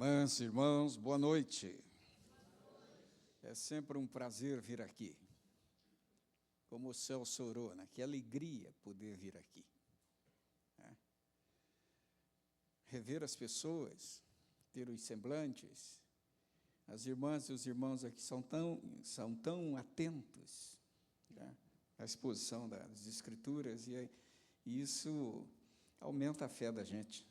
Irmãs e irmãos, boa noite. É sempre um prazer vir aqui. Como o Celso orou, né? Que alegria poder vir aqui. Rever as pessoas, ter os semblantes. As irmãs e os irmãos aqui são tão atentos, né, à exposição das Escrituras, e isso aumenta a fé da gente.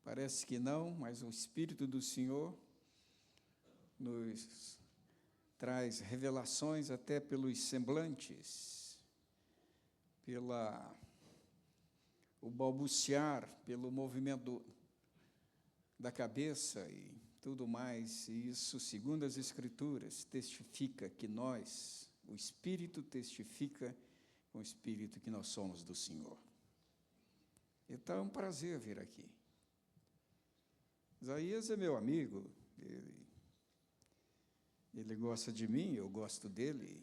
Parece que não, mas o Espírito do Senhor nos traz revelações até pelos semblantes, o balbuciar, pelo movimento da cabeça e tudo mais, e isso, segundo as Escrituras, testifica que nós, o Espírito testifica com o Espírito que nós somos do Senhor. Então, é um prazer vir aqui. Isaías é meu amigo, ele gosta de mim, eu gosto dele,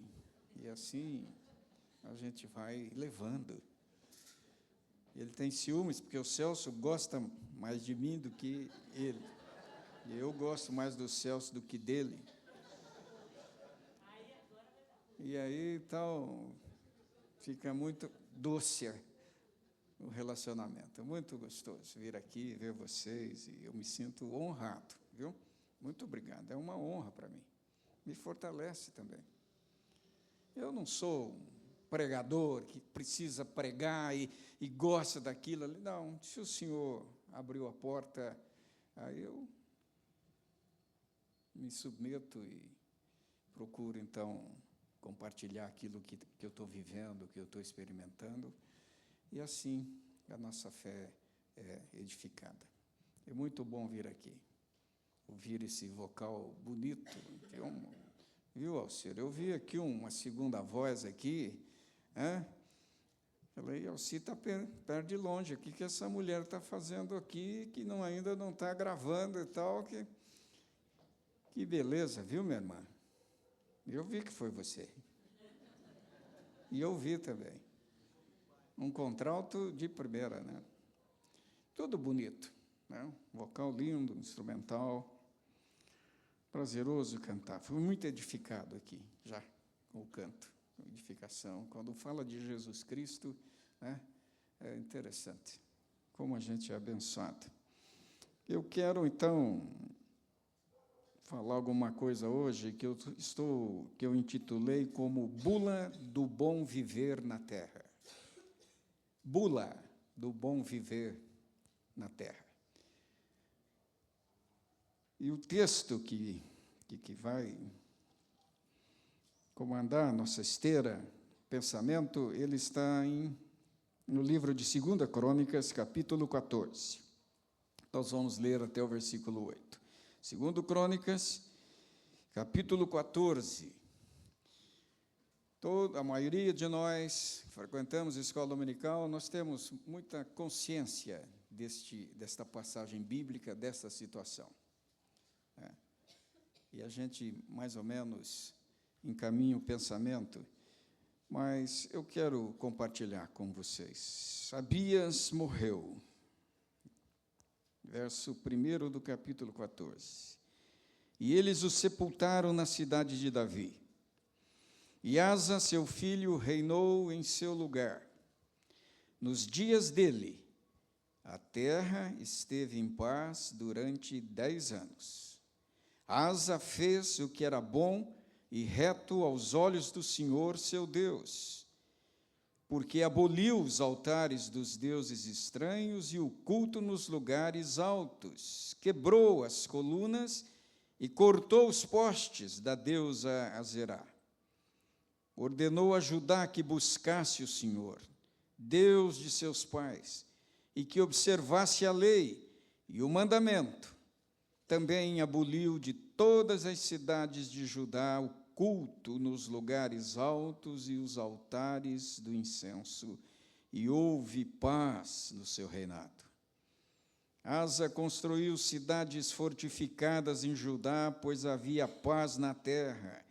e assim a gente vai levando. Ele tem ciúmes, porque o Celso gosta mais de mim do que ele, e eu gosto mais do Celso do que dele. E aí, então, fica muito doce o relacionamento. É muito gostoso vir aqui, ver vocês, e eu me sinto honrado, viu? Muito obrigado, é uma honra para mim. Me fortalece também. Eu não sou um pregador que precisa pregar e gosta daquilo. Não, se o Senhor abriu a porta, aí eu me submeto e procuro, então, compartilhar aquilo que eu estou vivendo, que eu estou experimentando, e assim a nossa fé é edificada. É muito bom vir aqui, ouvir esse vocal bonito. Viu, Alcir? Eu vi aqui uma segunda voz aqui, falei, Alcir está perto de longe, o que essa mulher está fazendo aqui, que ainda não está gravando e tal, que beleza, viu, minha irmã? Eu vi que foi você. E eu vi também. Um contralto de primeira, né? Tudo bonito, né? Vocal lindo, instrumental, prazeroso cantar. Fui muito edificado aqui, já, com o canto, com a edificação. Quando fala de Jesus Cristo, né, é interessante, como a gente é abençoado. Eu quero, então, falar alguma coisa hoje que eu intitulei como Bula do Bom Viver na Terra. Bula do Bom Viver na Terra. E o texto que vai comandar a nossa esteira, pensamento, ele está no livro de 2 Crônicas, capítulo 14. Nós vamos ler até o versículo 8. 2 Crônicas, capítulo 14. A maioria de nós frequentamos a escola dominical, nós temos muita consciência desta passagem bíblica, desta situação. E a gente, mais ou menos, encaminha o pensamento, mas eu quero compartilhar com vocês. Abias morreu, verso 1 do capítulo 14. E eles o sepultaram na cidade de Davi. E Asa, seu filho, reinou em seu lugar. Nos dias dele, a terra esteve em paz durante 10 anos. Asa fez o que era bom e reto aos olhos do Senhor, seu Deus, porque aboliu os altares dos deuses estranhos e o culto nos lugares altos, quebrou as colunas e cortou os postes da deusa Azerá. Ordenou a Judá que buscasse o Senhor, Deus de seus pais, e que observasse a lei e o mandamento. Também aboliu de todas as cidades de Judá o culto nos lugares altos e os altares do incenso, e houve paz no seu reinado. Asa construiu cidades fortificadas em Judá, pois havia paz na terra,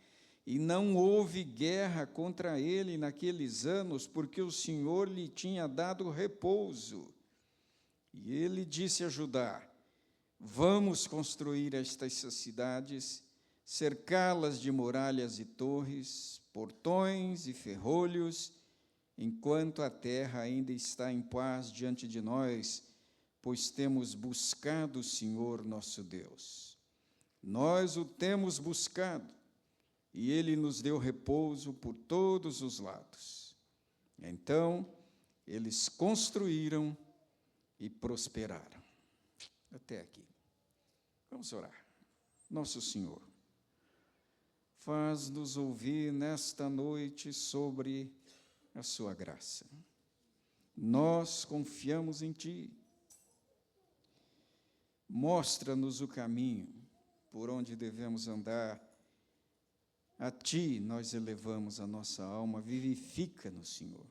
e não houve guerra contra ele naqueles anos, porque o Senhor lhe tinha dado repouso. E ele disse a Judá: Vamos construir estas cidades, cercá-las de muralhas e torres, portões e ferrolhos, enquanto a terra ainda está em paz diante de nós, pois temos buscado o Senhor nosso Deus. Nós o temos buscado, e Ele nos deu repouso por todos os lados. Então, eles construíram e prosperaram. Até aqui. Vamos orar. Nosso Senhor, faz-nos ouvir nesta noite sobre a sua graça. Nós confiamos em Ti. Mostra-nos o caminho por onde devemos andar. A Ti nós elevamos a nossa alma. Vivifica-nos, Senhor,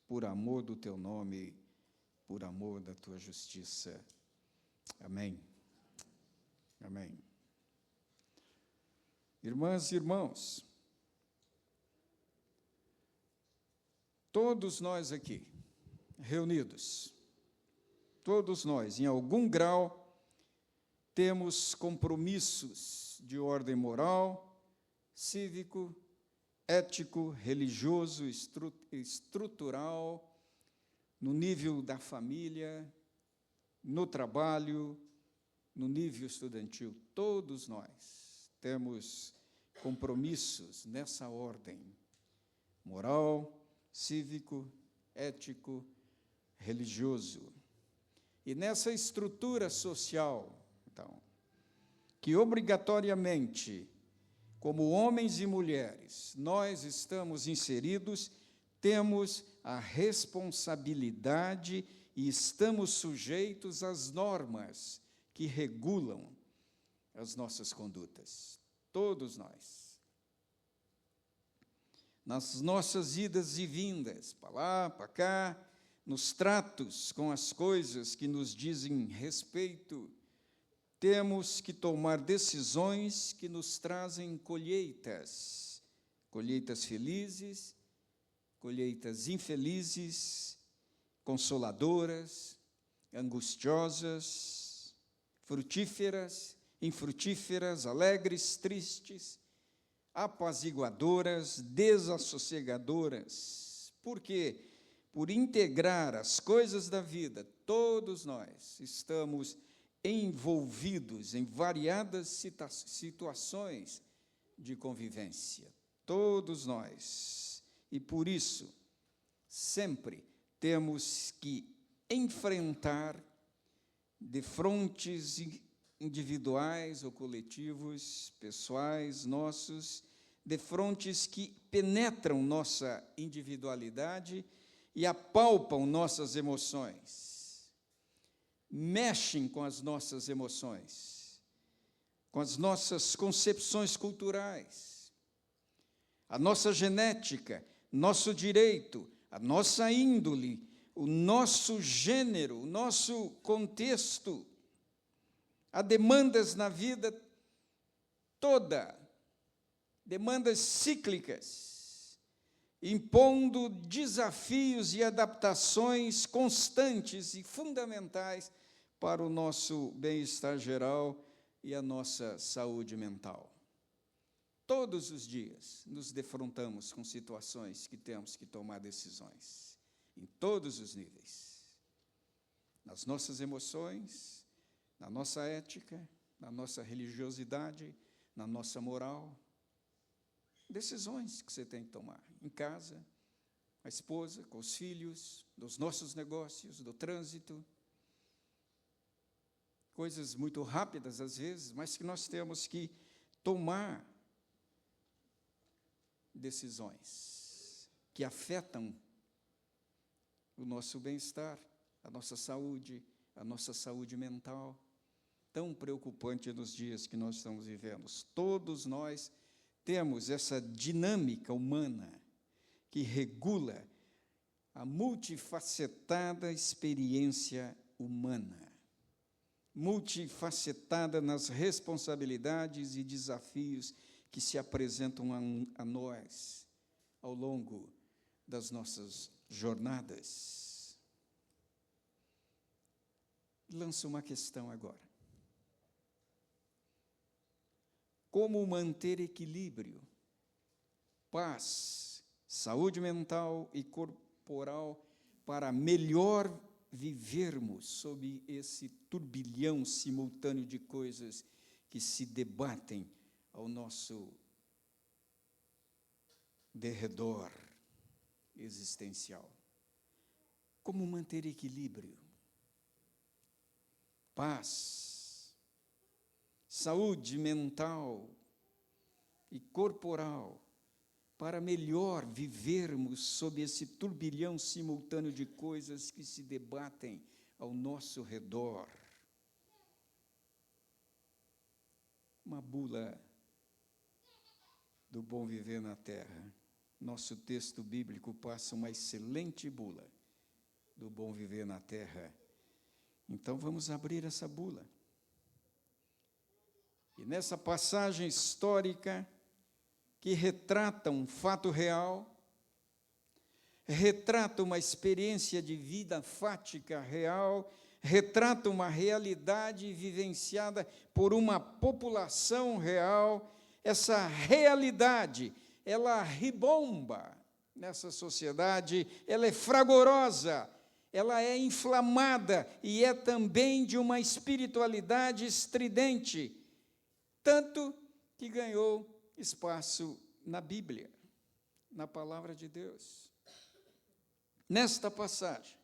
por amor do Teu nome, por amor da Tua justiça. Amém. Amém. Irmãs e irmãos, todos nós aqui, reunidos, todos nós, em algum grau, temos compromissos de ordem moral, cívico, ético, religioso, estrutural, no nível da família, no trabalho, no nível estudantil. Todos nós temos compromissos nessa ordem: moral, cívico, ético, religioso. E nessa estrutura social, então, que obrigatoriamente, como homens e mulheres, nós estamos inseridos, temos a responsabilidade e estamos sujeitos às normas que regulam as nossas condutas. Todos nós. Nas nossas idas e vindas, para lá, para cá, nos tratos com as coisas que nos dizem respeito, temos que tomar decisões que nos trazem colheitas. Colheitas felizes, colheitas infelizes, consoladoras, angustiosas, frutíferas, infrutíferas, alegres, tristes, apaziguadoras, desassossegadoras. Por quê? Por integrar as coisas da vida, todos nós estamos envolvidos em variadas situações de convivência. Todos nós. E por isso, sempre temos que enfrentar de frontes individuais ou coletivos, pessoais, nossos, de frontes que penetram nossa individualidade e apalpam nossas emoções, mexem com as nossas emoções, com as nossas concepções culturais, a nossa genética, nosso direito, a nossa índole, o nosso gênero, o nosso contexto. Há demandas na vida toda, demandas cíclicas, impondo desafios e adaptações constantes e fundamentais para o nosso bem-estar geral e a nossa saúde mental. Todos os dias nos defrontamos com situações que temos que tomar decisões, em todos os níveis, nas nossas emoções, na nossa ética, na nossa religiosidade, na nossa moral. Decisões que você tem que tomar em casa, com a esposa, com os filhos, nos nossos negócios, do trânsito. Coisas muito rápidas, às vezes, mas que nós temos que tomar decisões que afetam o nosso bem-estar, a nossa saúde mental, tão preocupante nos dias que nós estamos vivendo. Todos nós temos essa dinâmica humana que regula a multifacetada experiência humana, multifacetada nas responsabilidades e desafios que se apresentam a nós ao longo das nossas jornadas. Lanço uma questão agora. como manter equilíbrio, paz, saúde mental e corporal para melhor vivermos sob esse turbilhão simultâneo de coisas que se debatem ao nosso derredor existencial. Como manter equilíbrio, paz, saúde mental e corporal, para melhor vivermos sob esse turbilhão simultâneo de coisas que se debatem ao nosso redor. Uma bula do bom viver na terra. Nosso texto bíblico passa uma excelente bula do bom viver na terra. Então vamos abrir essa bula. E nessa passagem histórica que retrata um fato real, retrata uma experiência de vida fática real, retrata uma realidade vivenciada por uma população real. Essa realidade, ela ribomba nessa sociedade, ela é fragorosa, ela é inflamada e é também de uma espiritualidade estridente, tanto que ganhou espaço na Bíblia, na palavra de Deus. Nesta passagem,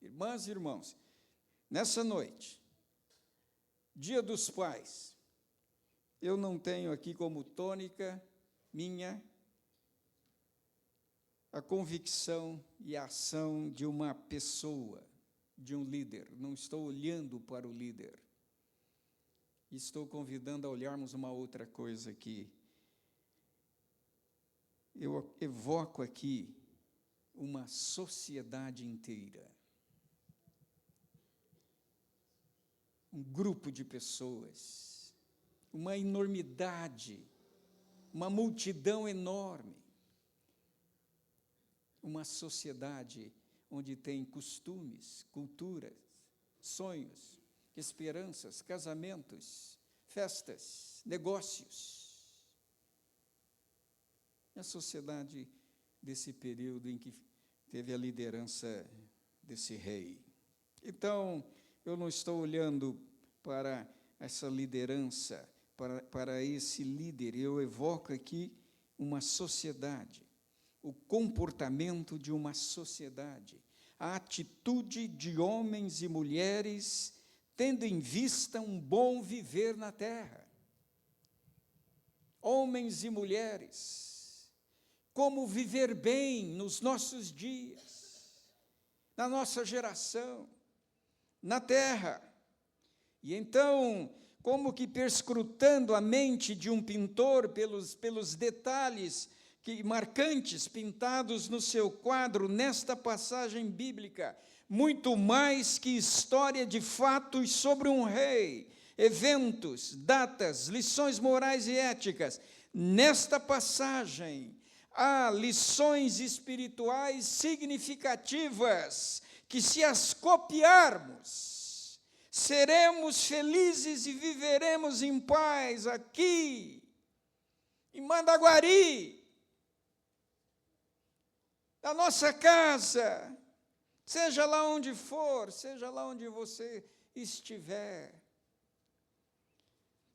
irmãs e irmãos, nessa noite, Dia dos Pais, eu não tenho aqui como tônica minha a convicção e a ação de uma pessoa, de um líder. Não estou olhando para o líder. Estou convidando a olharmos uma outra coisa aqui. Eu evoco aqui uma sociedade inteira. Um grupo de pessoas, uma enormidade, uma multidão enorme. Uma sociedade onde tem costumes, culturas, sonhos, esperanças, casamentos, festas, negócios. É a sociedade desse período em que teve a liderança desse rei. Então, eu não estou olhando para essa liderança, para esse líder. Eu evoco aqui uma sociedade, o comportamento de uma sociedade, a atitude de homens e mulheres tendo em vista um bom viver na terra. Homens e mulheres, como viver bem nos nossos dias, na nossa geração, na terra. E então, como que perscrutando a mente de um pintor pelos detalhes marcantes pintados no seu quadro, nesta passagem bíblica, muito mais que história de fatos sobre um rei, eventos, datas, lições morais e éticas, nesta passagem há lições espirituais significativas que, se as copiarmos, seremos felizes e viveremos em paz aqui, em Mandaguari, na nossa casa, seja lá onde for, seja lá onde você estiver.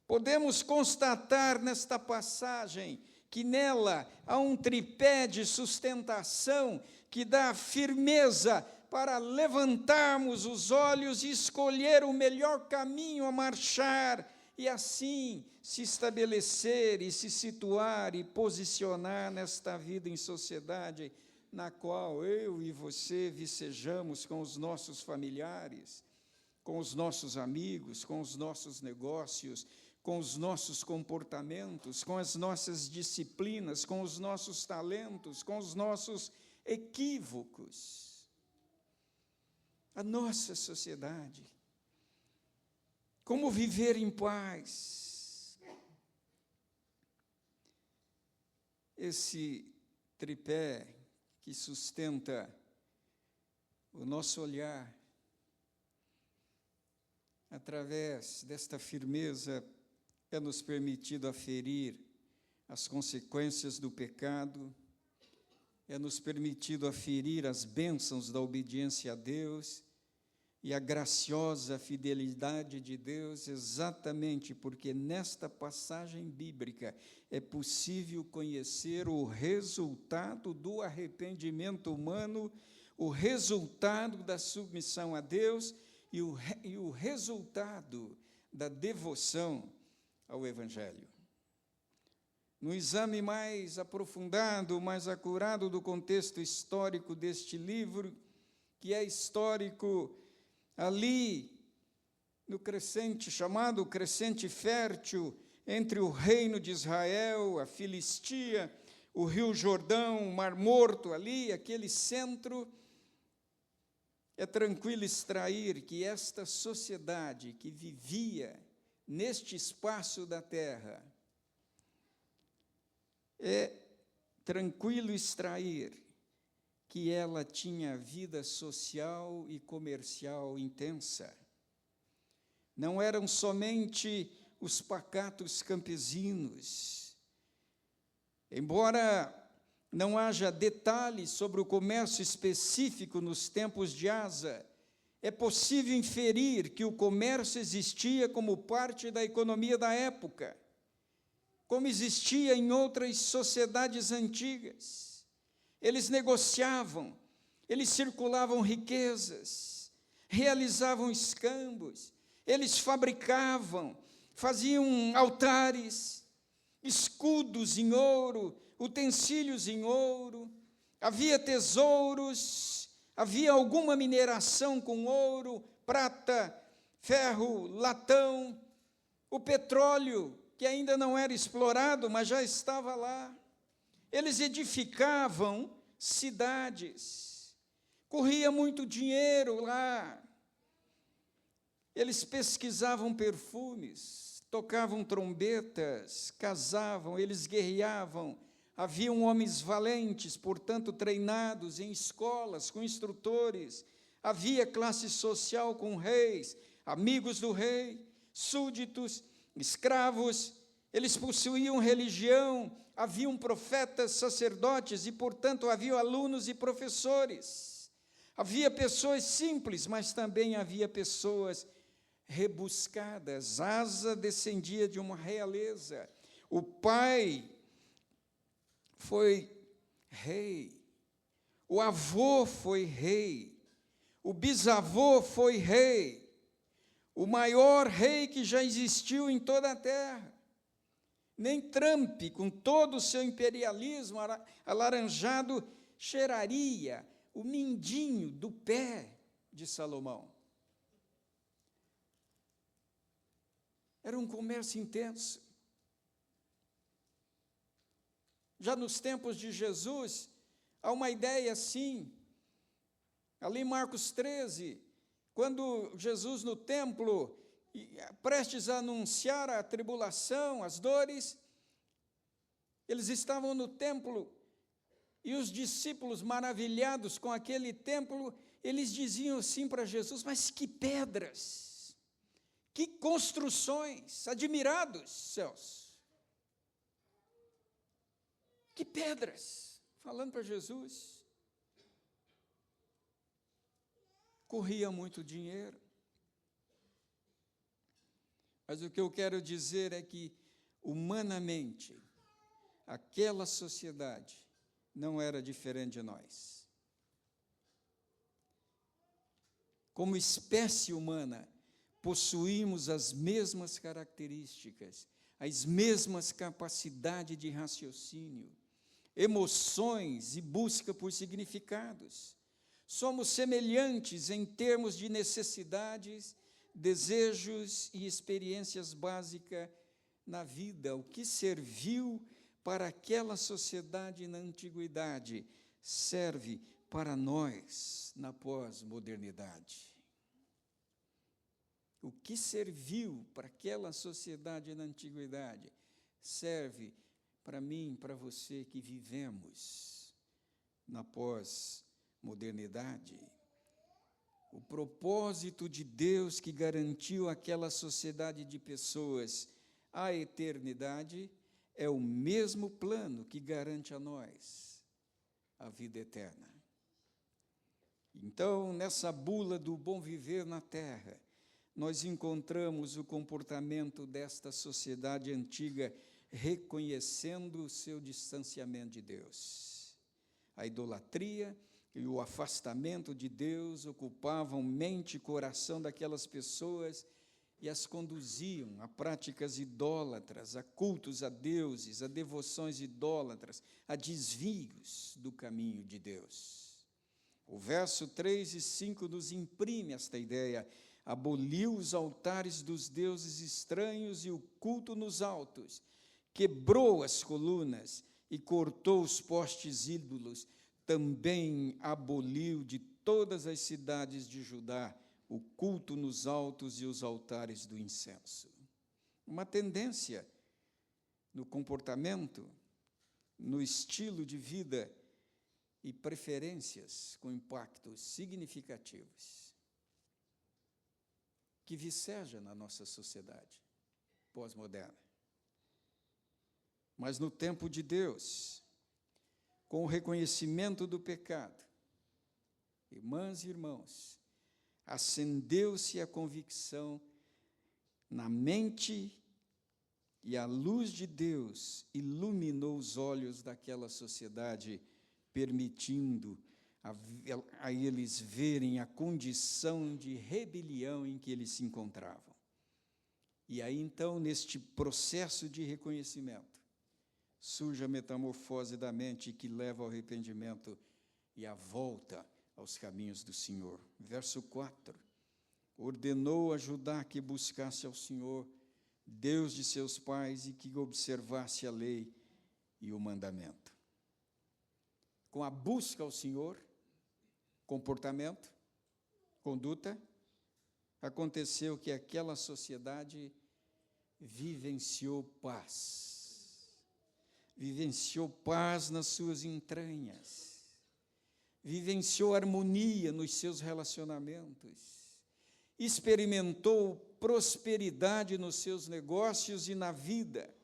Podemos constatar nesta passagem que nela há um tripé de sustentação que dá firmeza para levantarmos os olhos e escolher o melhor caminho a marchar e assim se estabelecer e se situar e posicionar nesta vida em sociedade na qual eu e você vicejamos com os nossos familiares, com os nossos amigos, com os nossos negócios, com os nossos comportamentos, com as nossas disciplinas, com os nossos talentos, com os nossos equívocos. A nossa sociedade. Como viver em paz. Esse tripé que sustenta o nosso olhar através desta firmeza é nos permitido aferir as consequências do pecado, é nos permitido aferir as bênçãos da obediência a Deus e a graciosa fidelidade de Deus, exatamente porque nesta passagem bíblica é possível conhecer o resultado do arrependimento humano, o resultado da submissão a Deus e o resultado da devoção ao Evangelho. No exame mais aprofundado, mais acurado do contexto histórico deste livro, que é histórico ali no crescente, chamado crescente fértil, entre o reino de Israel, a Filistia, o Rio Jordão, o Mar Morto, ali, aquele centro, é tranquilo extrair que esta sociedade que vivia neste espaço da terra, é tranquilo extrair que ela tinha vida social e comercial intensa. Não eram somente os pacatos campesinos. Embora não haja detalhes sobre o comércio específico nos tempos de Asa, é possível inferir que o comércio existia como parte da economia da época, como existia em outras sociedades antigas. Eles negociavam, eles circulavam riquezas, realizavam escambos, eles fabricavam, faziam altares, escudos em ouro, utensílios em ouro, havia tesouros, havia alguma mineração com ouro, prata, ferro, latão, o petróleo, que ainda não era explorado, mas já estava lá. Eles edificavam cidades, corria muito dinheiro lá. Eles pesquisavam perfumes, tocavam trombetas, casavam, eles guerreavam. Haviam homens valentes, portanto, treinados em escolas, com instrutores. Havia classe social com reis, amigos do rei, súditos, escravos. Eles possuíam religião, haviam profetas, sacerdotes e, portanto, havia alunos e professores. Havia pessoas simples, mas também havia pessoas rebuscadas. Asa descendia de uma realeza. O pai foi rei, o avô foi rei, o bisavô foi rei, o maior rei que já existiu em toda a terra. Nem Trump, com todo o seu imperialismo alaranjado, cheiraria o mindinho do pé de Salomão. Era um comércio intenso. Já nos tempos de Jesus, há uma ideia assim, ali em Marcos 13, quando Jesus no templo, prestes a anunciar a tribulação, as dores, eles estavam no templo, e os discípulos, maravilhados com aquele templo, eles diziam assim para Jesus: mas que pedras, que construções, admirados, céus. Que pedras, falando para Jesus. Corria muito dinheiro. Mas o que eu quero dizer é que, humanamente, aquela sociedade não era diferente de nós. Como espécie humana, possuímos as mesmas características, as mesmas capacidades de raciocínio, emoções e busca por significados. Somos semelhantes em termos de necessidades, desejos e experiências básicas na vida. O que serviu para aquela sociedade na antiguidade serve para nós na pós-modernidade. O que serviu para aquela sociedade na antiguidade serve para mim, para você que vivemos na pós-modernidade. O propósito de Deus que garantiu àquela sociedade de pessoas à eternidade, é o mesmo plano que garante a nós a vida eterna. Então, nessa bula do bom viver na terra, nós encontramos o comportamento desta sociedade antiga, reconhecendo o seu distanciamento de Deus. A idolatria e o afastamento de Deus ocupavam mente e coração daquelas pessoas e as conduziam a práticas idólatras, a cultos a deuses, a devoções idólatras, a desvios do caminho de Deus. O verso 3 e 5 nos imprime esta ideia: aboliu os altares dos deuses estranhos e o culto nos altos, quebrou as colunas e cortou os postes ídolos, também aboliu de todas as cidades de Judá o culto nos altos e os altares do incenso. Uma tendência no comportamento, no estilo de vida e preferências com impactos significativos que viceja na nossa sociedade pós-moderna. Mas no tempo de Deus, com o reconhecimento do pecado, irmãs e irmãos, acendeu-se a convicção na mente e a luz de Deus iluminou os olhos daquela sociedade, permitindo a eles verem a condição de rebelião em que eles se encontravam. E aí, então, neste processo de reconhecimento, surge a metamorfose da mente que leva ao arrependimento e à volta aos caminhos do Senhor. Verso 4, ordenou a Judá que buscasse ao Senhor, Deus de seus pais, e que observasse a lei e o mandamento. Com a busca ao Senhor, comportamento, conduta, aconteceu que aquela sociedade vivenciou paz nas suas entranhas, vivenciou harmonia nos seus relacionamentos, experimentou prosperidade nos seus negócios e na vida,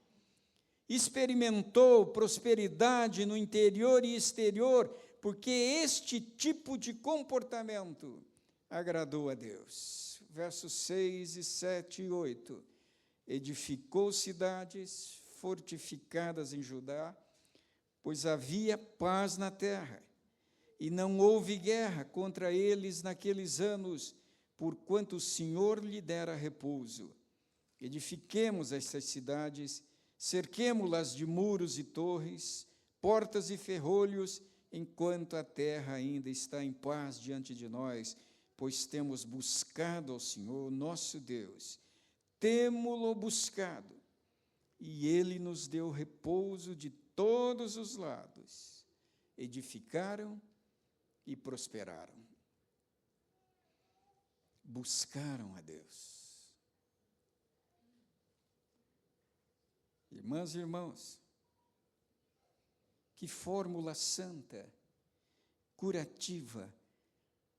experimentou prosperidade no interior e exterior, porque este tipo de comportamento agradou a Deus. Versos 6, 7 e 8. Edificou cidades fortificadas em Judá, pois havia paz na terra, e não houve guerra contra eles naqueles anos, porquanto o Senhor lhe dera repouso. Edifiquemos estas cidades, cerquemo-las de muros e torres, portas e ferrolhos, enquanto a terra ainda está em paz diante de nós, pois temos buscado ao Senhor, nosso Deus, temo-lo buscado, e Ele nos deu repouso de todos os lados, edificaram e prosperaram. Buscaram a Deus. Irmãs e irmãos, que fórmula santa, curativa,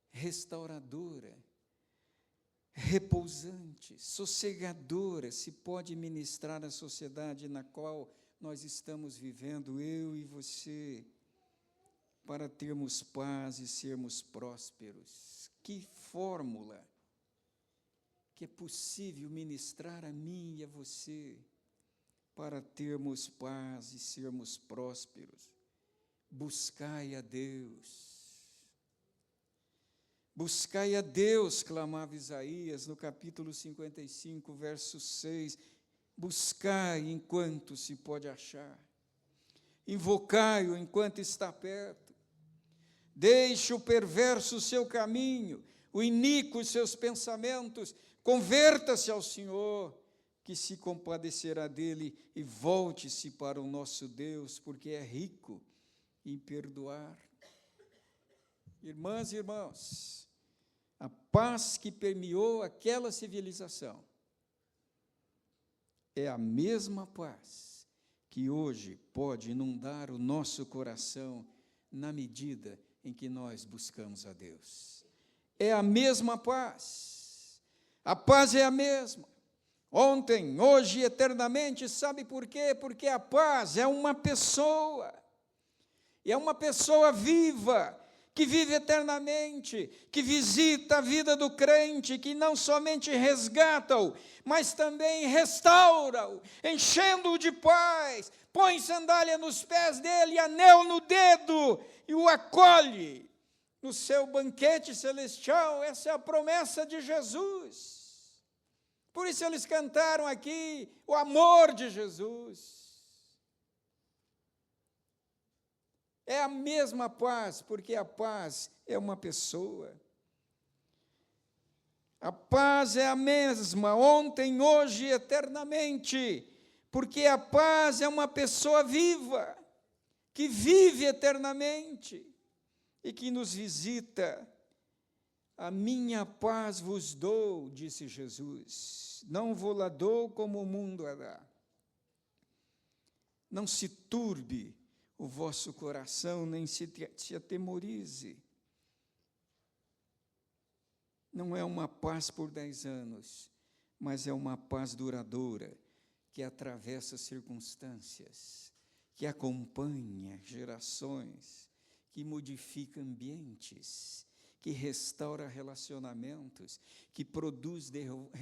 restauradora, repousante, sossegadora se pode ministrar à sociedade na qual nós estamos vivendo, eu e você, para termos paz e sermos prósperos. Que fórmula que é possível ministrar a mim e a você para termos paz e sermos prósperos. Buscai a Deus. Buscai a Deus, clamava Isaías no capítulo 55, verso 6. Buscai enquanto se pode achar. Invocai-o enquanto está perto. Deixe o perverso o seu caminho, o iníquo os seus pensamentos. Converta-se ao Senhor, que se compadecerá dele, e volte-se para o nosso Deus, porque é rico em perdoar. Irmãs e irmãos, a paz que permeou aquela civilização é a mesma paz que hoje pode inundar o nosso coração na medida em que nós buscamos a Deus. É a mesma paz. A paz é a mesma. ontem, hoje e eternamente. Sabe por quê? Porque a paz é uma pessoa, e é uma pessoa viva, que vive eternamente, que visita a vida do crente, que não somente resgata-o, mas também restaura-o, enchendo-o de paz, põe sandália nos pés dele, anel no dedo, e o acolhe no seu banquete celestial. Essa é a promessa de Jesus. Por isso eles cantaram aqui o amor de Jesus. É a mesma paz, porque a paz é uma pessoa. A paz é a mesma, ontem, hoje e eternamente, porque a paz é uma pessoa viva, que vive eternamente e que nos visita. A minha paz vos dou, disse Jesus, não vou-la dou como o mundo a dá. Não se turbe o vosso coração, nem se atemorize. Não é uma paz por 10 anos, mas é uma paz duradoura, que atravessa circunstâncias, que acompanha gerações, que modifica ambientes, que restaura relacionamentos, que produz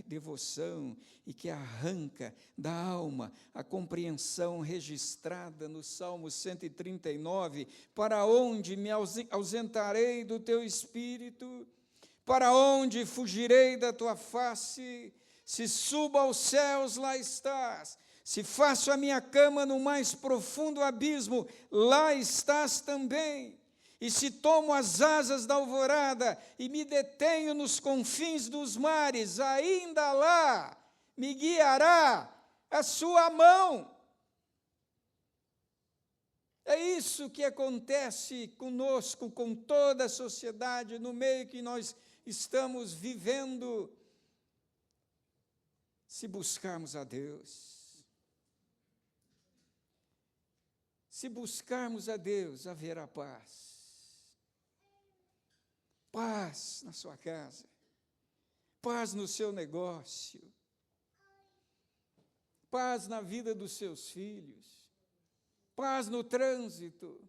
devoção e que arranca da alma a compreensão registrada no Salmo 139, para onde me ausentarei do teu espírito, para onde fugirei da tua face? Se subo aos céus, lá estás. Se faço a minha cama no mais profundo abismo, lá estás também. E se tomo as asas da alvorada e me detenho nos confins dos mares, ainda lá me guiará a sua mão. É isso que acontece conosco, com toda a sociedade, no meio que nós estamos vivendo, se buscarmos a Deus. Se buscarmos a Deus, haverá paz. Paz na sua casa, paz no seu negócio, paz na vida dos seus filhos, paz no trânsito,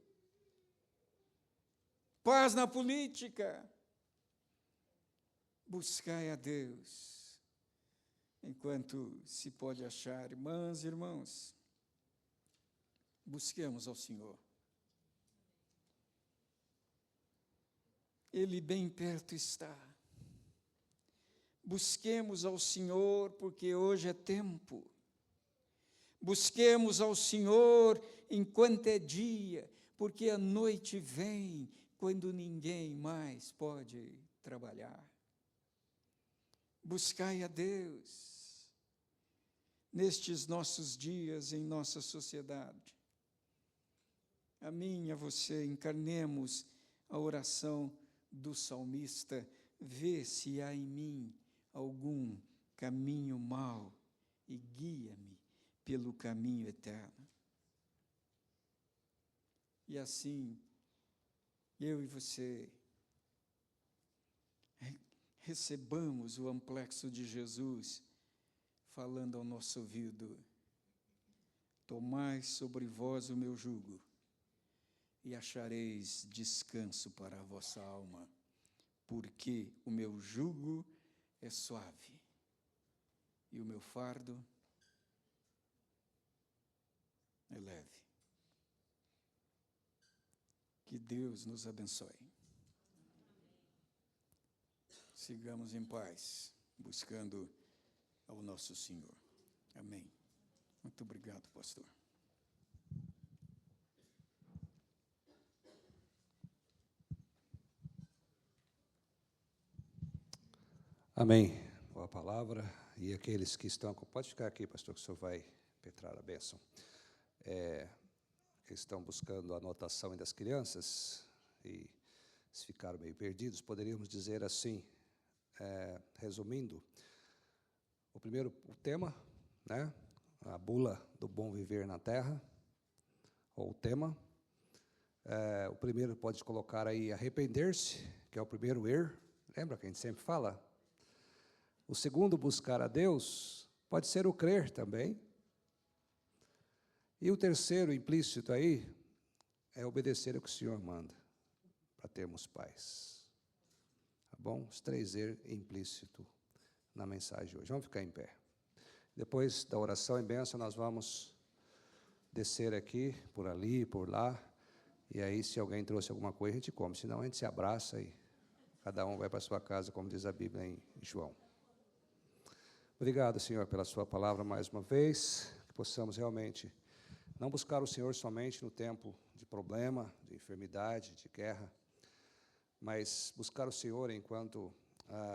paz na política. Buscai a Deus enquanto se pode achar. Irmãs e irmãos, busquemos ao Senhor. Ele bem perto está. Busquemos ao Senhor, porque hoje é tempo. Busquemos ao Senhor enquanto é dia, porque a noite vem quando ninguém mais pode trabalhar. Buscai a Deus nestes nossos dias em nossa sociedade. A mim e a você, encarnemos a oração do salmista: vê se há em mim algum caminho mau e guia-me pelo caminho eterno. E assim, eu e você recebamos o amplexo de Jesus falando ao nosso ouvido: tomai sobre vós o meu jugo e achareis descanso para a vossa alma, porque o meu jugo é suave e o meu fardo é leve. Que Deus nos abençoe. Sigamos em paz, buscando ao nosso Senhor. Amém. Muito obrigado, pastor. Amém. Boa palavra. E aqueles que estão... Pode ficar aqui, pastor, que o senhor vai petrar a bênção. Que estão buscando a anotação das crianças e se ficaram meio perdidos, poderíamos dizer assim, resumindo, o tema, né, a bula do bom viver na terra, ou o tema. O primeiro pode colocar aí arrepender-se, que é o primeiro lembra que a gente sempre fala? O segundo, buscar a Deus, Pode ser o crer também. E o terceiro implícito aí é obedecer ao que o Senhor manda, para termos paz. Tá bom? Os três implícito na mensagem de hoje. Vamos ficar em pé. Depois da oração e bênção, nós vamos descer aqui, por ali, por lá. E aí, se alguém trouxe alguma coisa, a gente come. Senão, a gente se abraça e cada um vai para a sua casa, como diz a Bíblia em João. Obrigado, Senhor, pela sua palavra mais uma vez. Que possamos realmente não buscar o Senhor somente no tempo de problema, de enfermidade, de guerra, mas buscar o Senhor enquanto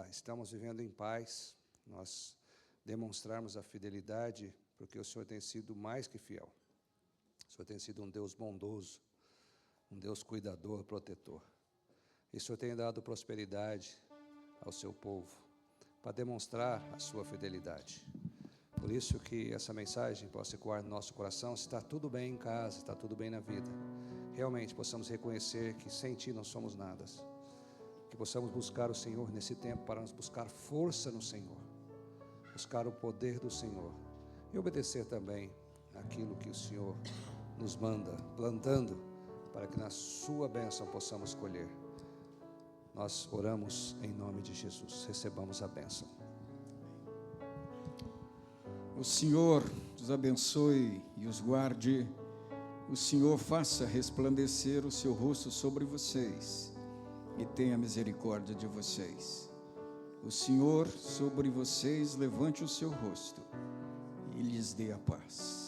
estamos vivendo em paz, nós demonstrarmos a fidelidade, porque o Senhor tem sido mais que fiel. O Senhor tem sido um Deus bondoso, um Deus cuidador, protetor. E o Senhor tem dado prosperidade ao seu povo, para demonstrar a sua fidelidade. Por isso que essa mensagem possa ecoar no nosso coração. Se está tudo bem em casa, está tudo bem na vida, realmente possamos reconhecer que sem Ti não somos nada. Que possamos buscar o Senhor nesse tempo para nos buscar força no Senhor, buscar o poder do Senhor e obedecer também aquilo que o Senhor nos manda, plantando, para que na sua bênção possamos colher. Nós oramos em nome de Jesus. Recebamos a bênção. O Senhor os abençoe e os guarde. O Senhor faça resplandecer o seu rosto sobre vocês e tenha misericórdia de vocês. O Senhor sobre vocês levante o seu rosto e lhes dê a paz.